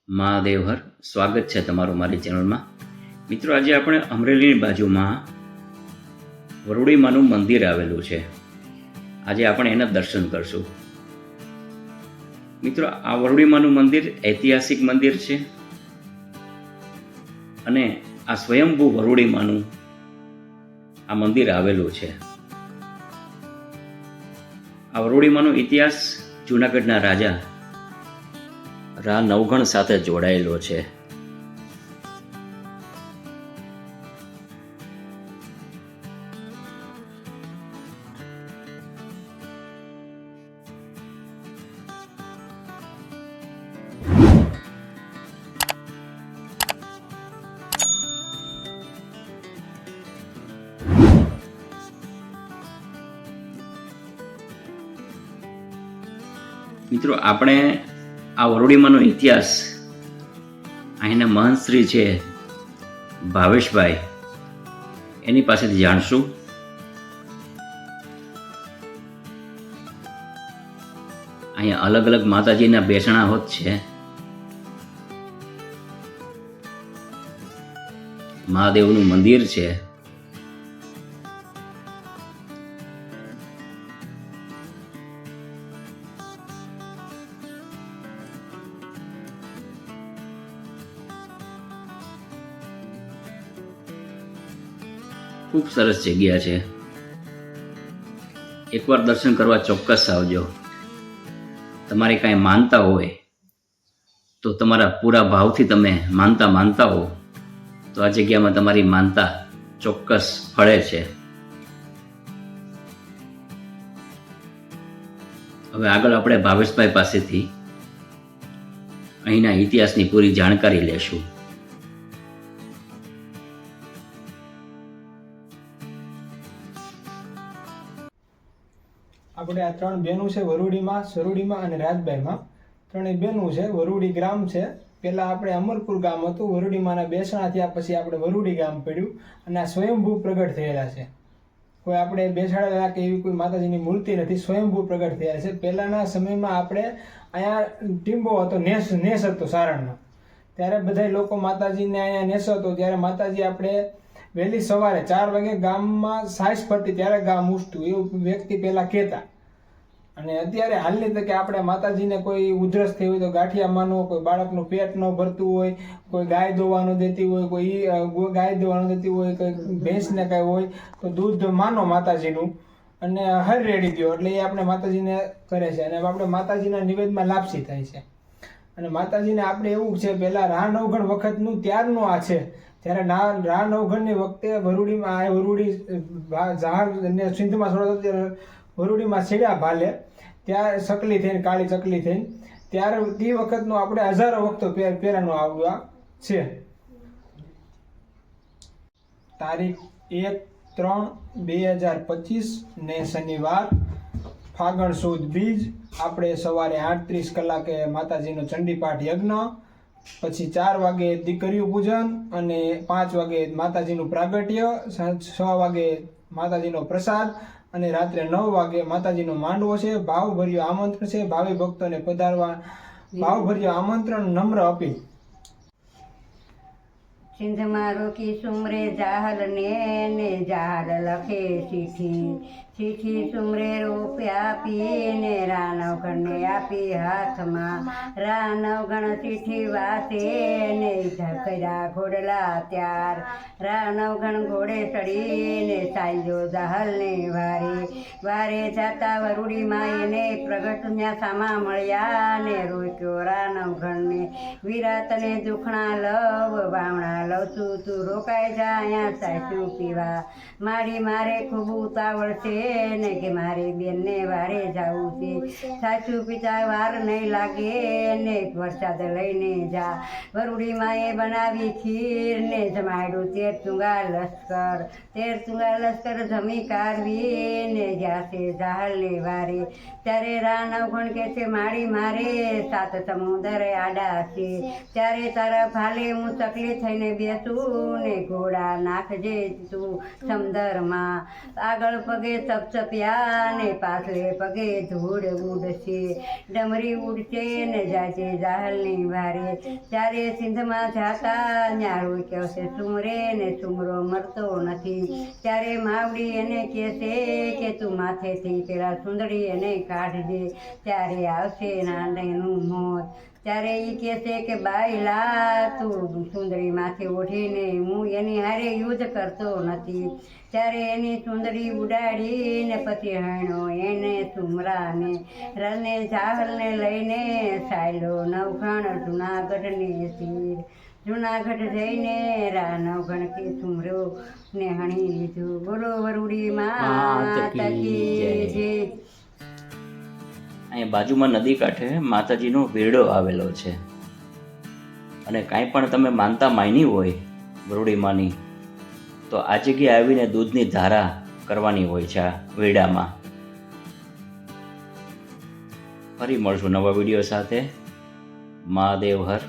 મહાદેવહર સ્વાગત છે તમારું મારી ચેનલમાં. મિત્રો, આજે આપણે અમરેલીની બાજુમાં વરુડીમાનું મંદિર આવેલું છે. આજે આપણે એના દર્શન કરશું. મિત્રો, આ વરુડીમાનું મંદિર ઐતિહાસિક મંદિર છે અને આ સ્વયંભૂ વરુડીમાનું આ મંદિર આવેલું છે. આ વરુડીમાનો ઇતિહાસ જૂનાગઢના રાજા રા નવઘણ સાથે જોડાયેલો છે. મિત્રો, આપણે આ વરુડીમાનો ઇતિહાસ અહીંના મહંત શ્રી છે ભાવેશભાઈ એની પાસેથી જાણશું. અહીંયા અલગ અલગ માતાજીના બેસણા હોત છે. મહાદેવનું મંદિર છે. ખૂબ સરસ જગ્યા છે. એકવાર દર્શન કરવા ચોક્કસ આવજો. તમારે કાંઈ માનતા હોય તો તમારા પૂરા ભાવથી તમે માનતા હો તો આ જગ્યામાં તમારી માનતા ચોક્કસ ફળે છે. હવે આગળ આપણે ભાવેશભાઈ પાસેથી અહીંના ઇતિહાસની પૂરી જાણકારી લેશું. આપણે આ ત્રણ બહેનો છે, વરુડીમાં, સરુડીમાં અને રાજબાઈમાં. ત્રણેય બહેનો છે. વરુડી ગ્રામ છે. પહેલા આપણે અમરપુર ગામ હતું. વરુડીમાંના બેસણા થયા પછી આપણે વરુડી ગામ પડ્યું અને આ સ્વયંભૂ પ્રગટ થયેલા છે. કોઈ આપણે બેસાડેલા કે એવી કોઈ માતાજીની મૂર્તિ નથી, સ્વયંભૂ પ્રગટ થયેલા છે. પહેલાના સમયમાં આપણે અહીંયા ટીંબો હતો, નેસ હતો સારણનો. ત્યારે બધા લોકો માતાજીને અહીંયા નેસ હતો ત્યારે માતાજી આપણે વહેલી સવારે 4 વાગે ગામમાં સાઈસ પડતી ત્યારે ગામ ઉઠતું એવું વ્યક્તિ પહેલા કહેતા. અને અત્યારે હાલની તકે આપણે માતાજીને કોઈ ઉધરસ થઈ હોય તો ગાંઠિયામાંનો, કોઈ બાળકનું પેટ ન ભરતું હોય, કોઈ ગાય દોવાનું દેતી હોય, કોઈ ગાય દોવાનું દેતી હોય, કોઈ ભેંસને કાંઈ હોય તો દૂધ માનો માતાજીનું અને હર રેડી દો એટલે એ આપણે માતાજીને કરે છે. અને આપણે માતાજીના નિવેદમાં લાપસી થાય છે. અને માતાજીને આપણે એવું છે પહેલાં રા નવઘણ વખતનું ત્યારનું આ છે. ત્યારે રા નવઘણની વખતે વરુડીમાં આ વરુડી જહાજ સિંધમાં છોડતો ત્યારે વરુડીમાં છેડ્યા ભાલે ત્યાં ચકલી થઈને, કાળી ચકલી થઈને ત્યારે તે વખતનો આપણે હજારો વખતો પહેલાનો આવ્યા છે. તારીખ 1/3/2025 ને શનિવાર, ફાગણ સુદ બીજ. આપણે સવારે 8:30 કલાકે માતાજીનો ચંડીપાઠ યજ્ઞ, પછી 4 વાગે દીકરીઓ પૂજન અને 5 વાગે માતાજીનું પ્રાગટ્ય, 6 વાગે માતાજીનો પ્રસાદ અને રાત્રે 9 વાગે માતાજીનો માંડવો છે. ભાવભર્યું આમંત્રણ છે. ભાવિ ભક્તોને પધારવા ભાવભર્યું આમંત્રણ, નમ્ર અપીલ. સિંધમાં રોકી સુમરે જાહલ ને જાહલ લખે ચીઠી સુમરે રૂપિયા આપીને રાનવગણને આપી હાથમાં. રાનવગણ ચીઠી વાસે ને કર્યા ઘોડલા ત્યાર. રાનવગણ ઘોડે ચડીને ચાલ્યો જાહલને વારે જાતા વરુડીમાં એને પ્રગટના સામા મળ્યા ને રોક્યો રાનવગણને. વિરાતને દુખણા લવ વાવણા લઉં છું, તું રોકાઈ જા અહીંયા સાચું પીવા. મારે ખૂબ ઉતાવળ છે ને કે મારી બેનને વારે જાવું છે. સાચું પીતા વાર નહીં લાગે ને વરસાદ લઈને જા. વરુડીમાં એ બનાવી ખીર ને જમાડ્યું 13 ચુંગા લશ્કર જમી કાઢવી ને ગયા છે જાહલને વારે. ત્યારે રાનવગણ કે છે મારી મારે 7 સમુદર આડા છે. ત્યારે તારા ભાલે હું ચકલી થઈને બેસું ને ઘોડા નાખજે તું સમદરમાં. આગળ પગે ચપ્યા ને પાછલે પગે ધૂળ ઉડશે, ડમરી ઉડશે ને જાજે જાહલની વારે, ત્યારે સિંધમાં જાતા ન્યારું કહેશે સુમરે ને સુમરો મરતો નથી, ત્યારે માવડી એને કહેશે કે તું માથેથી પેલા સુંદરી એને કાઢજે, ત્યારે આવશે નાનીનું મોત, ત્યારે એ કહેશે કે બાયલા તું સુંદરી માથે ઓઢીને હું એની હારે યુદ્ધ કરતો નથી, ત્યારે એની સુંદરી ઉડાડીને પછી હણો એને સુમરાને રને જાહલને લઈને સાયલો નવઘણ જુનાગઢની શીર, જુનાગઢ જઈને નવઘણ કે સુમરો ને હણી લીધું. બોલો વરુડી માત કી જય. અહીંયા બાજુમાં નદી કાંઠે માતાજીનો વેરડો આવેલો છે, અને કાંઈ પણ તમે માનતા માની હોય વરુડીમાંની તો આ જગ્યાએ આવીને દૂધની ધારા કરવાની હોય છે આ વેરડામાં. ફરી મળશું નવા વિડીયો સાથે. મહાદેવ હર.